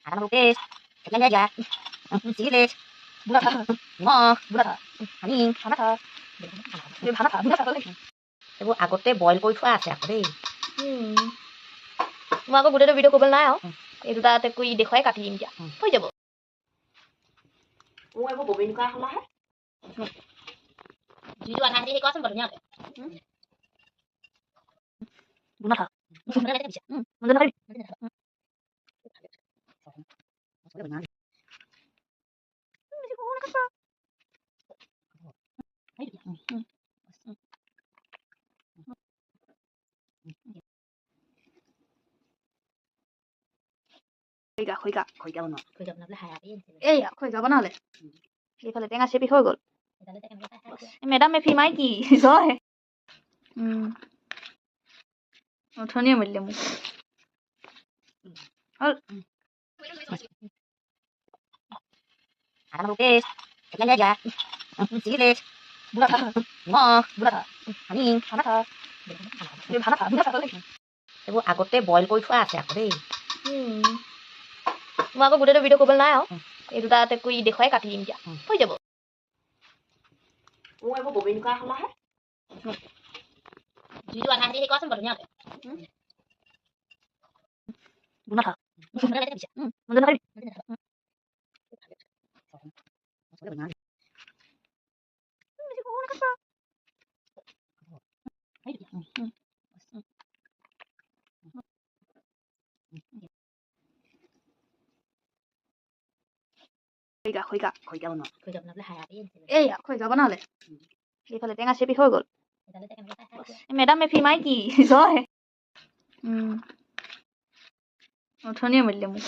Ada melukis, ikan gajah, silis, নিমখ, হানি, এইবোৰ আগতে বইল কৰি থোৱা আছে আকৌ দেই। মই আকৌ গোটেইটো ভিডিঅ' কৰিবলৈ নাই আৰু এই দুটা কৰি দেখুৱাই কাটি দিম এতিয়া হৈ যাব। মোৰ এইবোৰ ববিন কৰা হ'লাহে যিটো আধা আধি কৰাচোন বাৰু ধুনীয়াকৈ নাখাওঁ খৰিকা বনাবলৈ হায়াতেই এইয়া খৰিকা বনালে এইফালে টেঙা চেপি হৈ গ'ল। মেডাম মেফি মাই কি জয় অথনিয়ে মাৰিলে মোক ada melukis, ikan gajah, silis, নিমখ, হানি, এইবোৰ আগতে বইল কৰি থোৱা আছে আকৌ দেই। মই আকৌ গোটেইটো ভিডিঅ' কৰিবলৈ নাই আৰু এই দুটা কৰি দেখুৱাই কাটি দিম এতিয়া হৈ যাব। মোৰ এইবোৰ ববিন কৰা হ'লাহে যিটো আধা আধি কৰাচোন বাৰু ধুনীয়াকৈ নাখাওঁ খৰিকা বনাবলৈ হায়াতেই এইয়া খৰিকা বনালে এইফালে টেঙা চেপি হৈ গ'ল। মেডাম মেফি মাই কি জয় অথনিয়ে মাৰিলে মোক